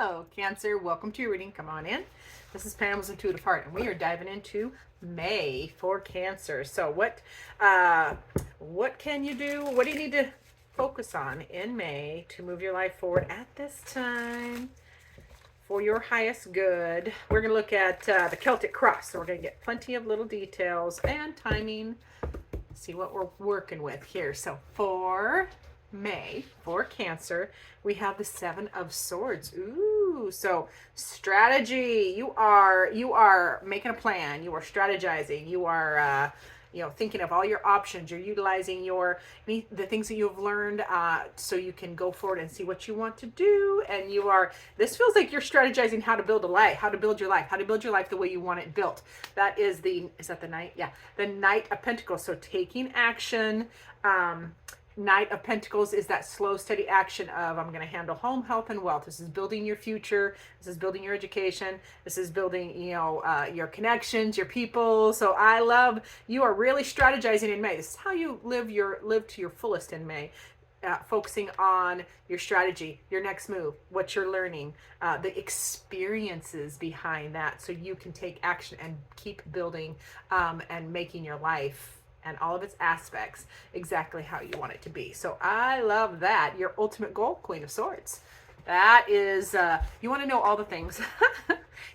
Hello, Cancer. Welcome to your reading. Come on in. This is Pamela's Intuitive Heart, and we are diving into May for Cancer. So, what can you do? What do you need to focus on in May to move your life forward at this time for your highest good? We're going to look at the Celtic cross. So, we're going to get plenty of little details and timing. See what we're working with here. So, for May for Cancer, we have the Seven of Swords. Ooh, so strategy. You are making a plan. You are strategizing. You are thinking of all your options. You're utilizing the things that you've learned so you can go forward and see what you want to do. And this feels like you're strategizing how to build a life, how to build your life, how to build your life the way you want it built. Is that the Knight? Yeah, the Knight of Pentacles. So taking action. Knight of Pentacles is that slow, steady action of I'm going to handle home, health, and wealth. This is building your future. This is building your education. This is building, your connections, your people. So I love you are really strategizing in May. This is how you live to your fullest in May. Focusing on your strategy, your next move, what you're learning, the experiences behind that, so you can take action and keep building and making your life and all of its aspects exactly how you want it to be. So I love that. Your ultimate goal, Queen of Swords. That is, you want to know all the things.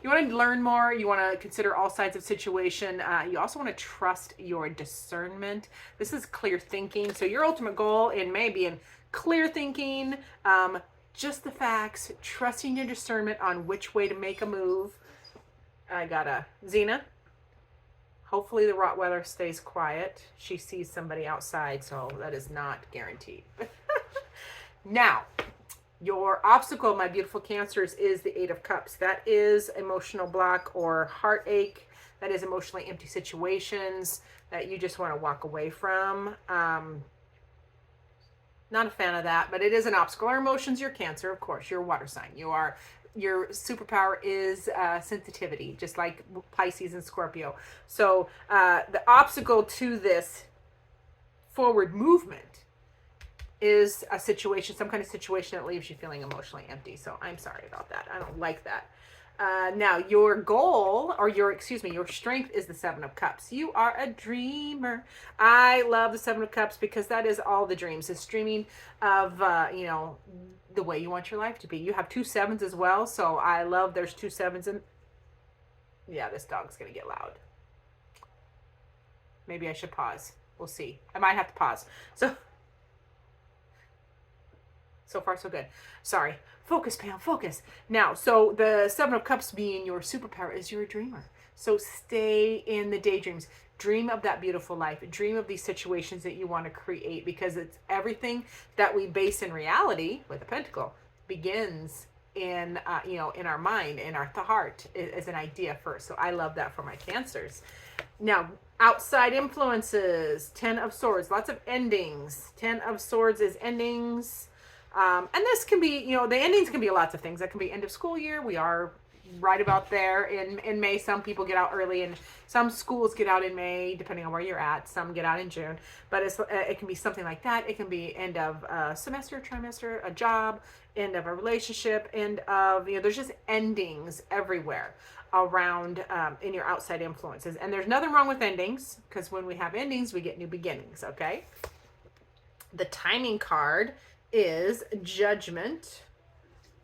You want to learn more. You want to consider all sides of situation. You also want to trust your discernment. This is clear thinking. So your ultimate goal in May being clear thinking, just the facts, trusting your discernment on which way to make a move. I got a Xena. Hopefully the Rottweiler stays quiet. She sees somebody outside, so that is not guaranteed. Now, your obstacle, my beautiful Cancers, is the Eight of Cups. That is emotional block or heartache. That is emotionally empty situations that you just want to walk away from. Not a fan of that, but it is an obstacle. Our emotions, your Cancer, of course, you're a water sign. Your superpower is sensitivity, just like Pisces and Scorpio. So the obstacle to this forward movement is a situation, some kind of situation that leaves you feeling emotionally empty. So I'm sorry about that. I don't like that. Now your goal, or your strength is the Seven of Cups. You are a dreamer. I love the Seven of Cups because that is all the dreams. It's dreaming of, the way you want your life to be. You have two sevens as well. So I love there's two sevens in. Yeah, this dog's going to get loud. Maybe I should pause. We'll see. I might have to pause. So far, so good. Sorry. Focus, Pam, focus. Now, so the Seven of Cups being your superpower is you're a dreamer. So stay in the daydreams. Dream of that beautiful life. Dream of these situations that you want to create, because it's everything that we base in reality with the Pentacle begins in our mind, in our heart, as an idea first. So I love that for my Cancers. Now, outside influences, Ten of Swords, lots of endings. Ten of Swords is endings. And this can be, the endings can be lots of things. That can be end of school year. We are right about there in May. Some people get out early, and some schools get out in May, depending on where you're at. Some get out in June, but it can be something like that. It can be end of a semester, trimester, a job, end of a relationship, end of, there's just endings everywhere around in your outside influences. And there's nothing wrong with endings, because when we have endings, we get new beginnings, okay? The timing card is Judgment,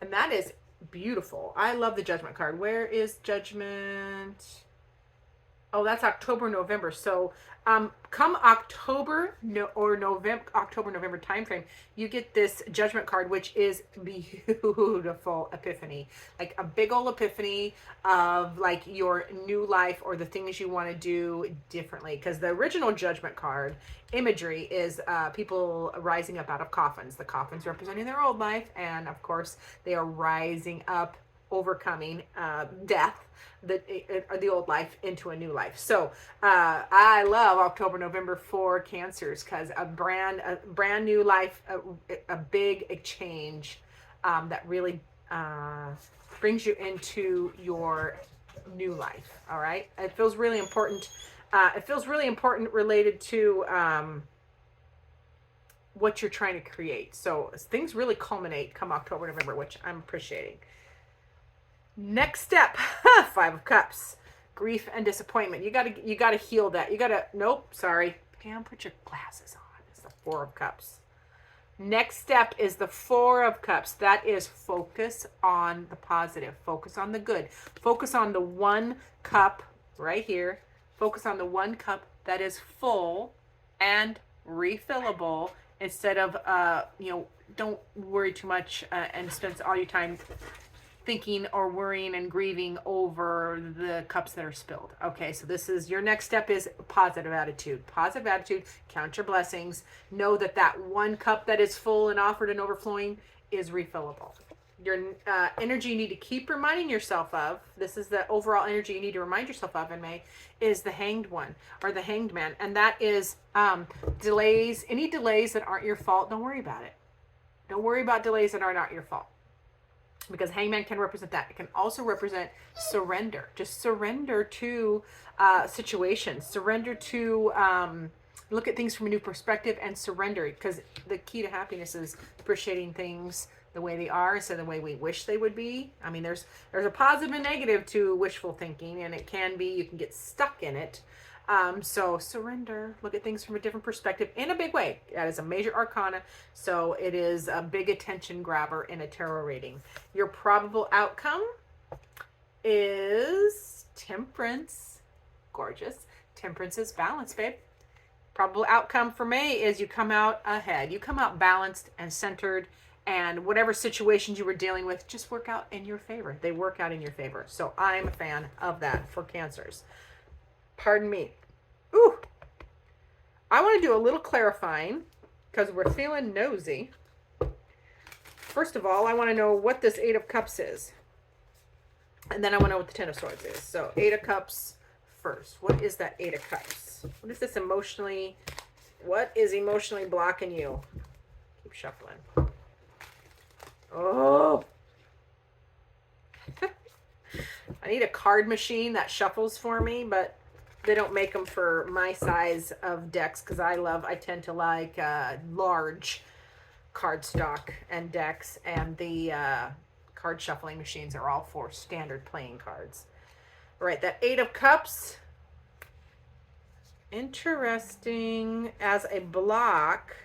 and that is beautiful. I love the Judgment card. Where is Judgment? Oh, that's October, November. So come October or November, October-November timeframe, you get this Judgment card, which is beautiful epiphany. Like a big old epiphany of like your new life or the things you want to do differently. Because the original Judgment card imagery is people rising up out of coffins. The coffins representing their old life. And of course, they are rising up, overcoming death, the old life into a new life. So I love October, November for Cancers, because a brand new life, a big change that really brings you into your new life. All right, it feels really important. Related to what you're trying to create. So things really culminate come October, November, which I'm appreciating. Next step, Five of Cups, grief and disappointment. You gotta heal that. You gotta, nope, sorry. Pam, put your glasses on. It's the Four of Cups. Next step is the Four of Cups. That is focus on the positive. Focus on the good. Focus on the one cup right here. Focus on the one cup that is full and refillable instead of, don't worry too much and spend all your time thinking or worrying and grieving over the cups that are spilled. Okay, so this is your next step is positive attitude. Positive attitude, count your blessings. Know that that one cup that is full and offered and overflowing is refillable. Your energy you need to keep reminding yourself of, this is the overall energy you need to remind yourself of in May, is the Hanged One or the Hanged Man. And that is delays. Any delays that aren't your fault, don't worry about it. Don't worry about delays that are not your fault. Because hangman can represent that. It can also represent surrender. Just surrender to situations. Surrender to look at things from a new perspective and surrender. Because the key to happiness is appreciating things the way they are instead of the way we wish they would be. I mean, there's a positive and negative to wishful thinking, and it can be, you can get stuck in it. So surrender, look at things from a different perspective in a big way. That is a major arcana. So it is a big attention grabber in a tarot reading. Your probable outcome is Temperance. Gorgeous. Temperance is balance, babe. Probable outcome for May is you come out ahead. You come out balanced and centered, and whatever situations you were dealing with just work out in your favor. They work out in your favor. So I'm a fan of that for Cancers. Pardon me. Ooh, I want to do a little clarifying because we're feeling nosy. First of all, I want to know what this Eight of Cups is. And then I want to know what the Ten of Swords is. So Eight of Cups first. What is that Eight of Cups? What is this emotionally? What is emotionally blocking you? Keep shuffling. Oh. I need a card machine that shuffles for me, but they don't make them for my size of decks because I tend to like large card stock and decks, and the card shuffling machines are all for standard playing cards. All right, that Eight of Cups. Interesting as a block.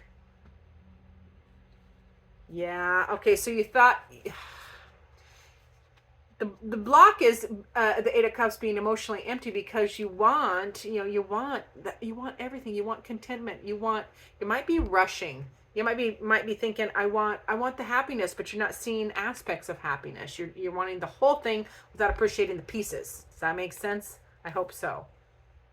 Yeah, okay, so you thought... The block is the Eight of Cups being emotionally empty because you want everything. You want contentment. You might be rushing. You might be thinking, I want the happiness, but you're not seeing aspects of happiness. You're wanting the whole thing without appreciating the pieces. Does that make sense? I hope so.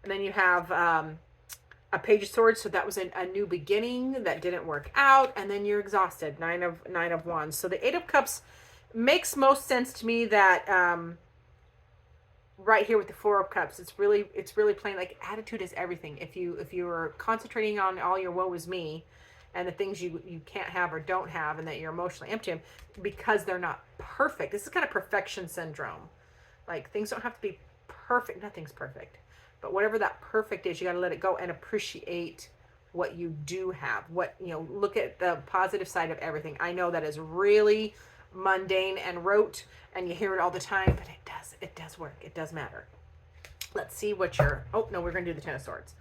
And then you have a Page of Swords, so that was a new beginning that didn't work out, and then you're exhausted. Nine of Wands. So the Eight of Cups makes most sense to me that right here with the Four of Cups, it's really plain. Like, attitude is everything. If you're concentrating on all your woe is me and the things you can't have or don't have, and that you're emotionally empty because they're not perfect. This is kind of perfection syndrome. Like, things don't have to be perfect. Nothing's perfect. But whatever that perfect is, you got to let it go and appreciate what you do have. Look at the positive side of everything. I know that is really mundane and rote, and you hear it all the time, but it does work. It does matter. Let's see what we're going to do the Ten of Swords.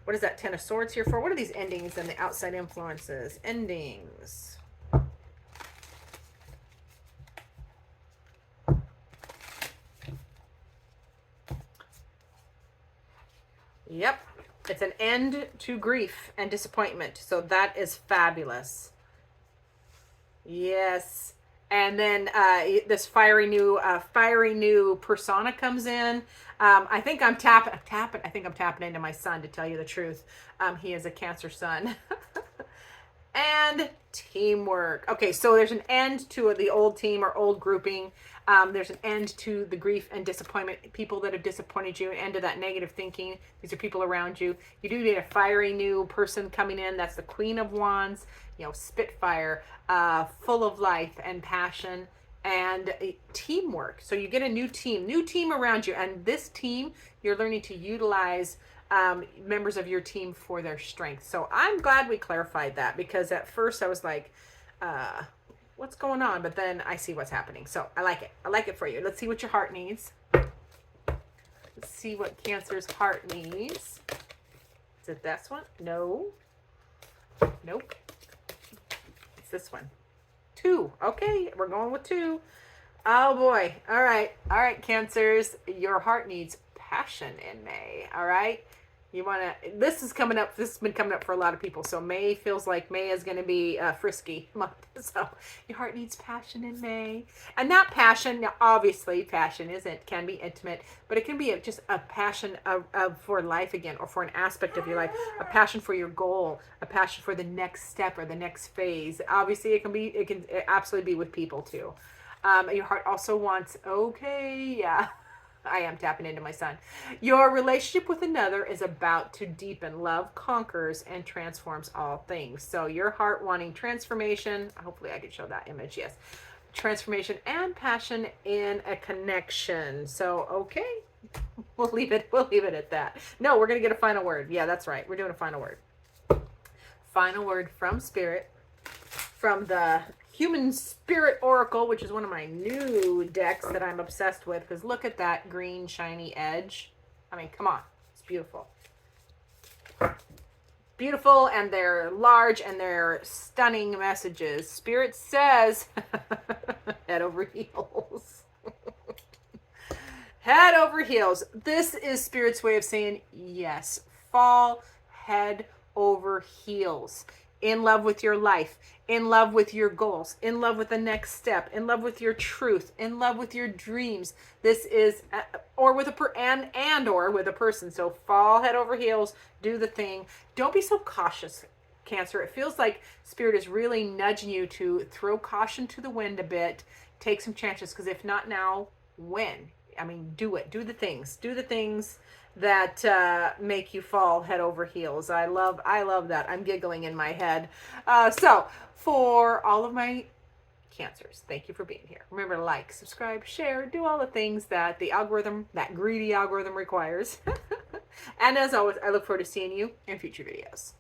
What is that Ten of Swords here for? What are these endings and the outside influences? Endings. Yep. It's an end to grief and disappointment. So that is fabulous. Yes. And then this fiery new persona comes in. I think I'm tapping into my son, to tell you the truth. He is a Cancer sun. And teamwork. Okay, so there's an end to the old team or old grouping. There's an end to the grief and disappointment, people that have disappointed you, an end to that negative thinking. These are people around you. You do need a fiery new person coming in. That's the Queen of Wands, Spitfire, full of life and passion and teamwork. So you get a new team around you. And this team, you're learning to utilize members of your team for their strength. So I'm glad we clarified that, because at first I was like, what's going on? But then I see what's happening. So I like it. I like it for you. Let's see what your heart needs. Let's see what Cancer's heart needs. Is it this one? No. Nope. It's this one. 2. Okay, we're going with 2. Oh boy. All right. All right, Cancers. Your heart needs passion in May. All right. You want to, this is coming up, this has been coming up for a lot of people. So May feels like May is going to be a frisky month. So your heart needs passion in May. And not passion, now obviously passion can be intimate, but it can be just a passion for life again, or for an aspect of your life, a passion for your goal, a passion for the next step or the next phase. Obviously it can absolutely be with people too. Your heart also wants, okay, yeah. I am tapping into my son. Your relationship with another is about to deepen. Love conquers and transforms all things. So your heart wanting transformation. Hopefully I can show that image. Yes. Transformation and passion in a connection. So, okay. We'll leave it at that. No, we're going to get a final word. Yeah, that's right. We're doing a final word. Final word from Spirit. From the Human Spirit Oracle, which is one of my new decks that I'm obsessed with, because look at that green shiny edge. I mean, come on. It's beautiful. Beautiful, and they're large, and they're stunning messages. Spirit says, head over heels. Head over heels. This is Spirit's way of saying, yes, fall head over heels. In love with your life, in love with your goals, in love with the next step, in love with your truth, in love with your dreams. This is, or with or with a person. So fall head over heels, do the thing. Don't be so cautious, Cancer. It feels like Spirit is really nudging you to throw caution to the wind a bit, take some chances, because if not now, when? I mean, do it. Do the things that make you fall head over heels. I love that. I'm giggling in my head. So for all of my Cancers, thank you for being here. Remember to like, subscribe, share, do all the things that the algorithm, that greedy algorithm requires. And as always, I look forward to seeing you in future videos.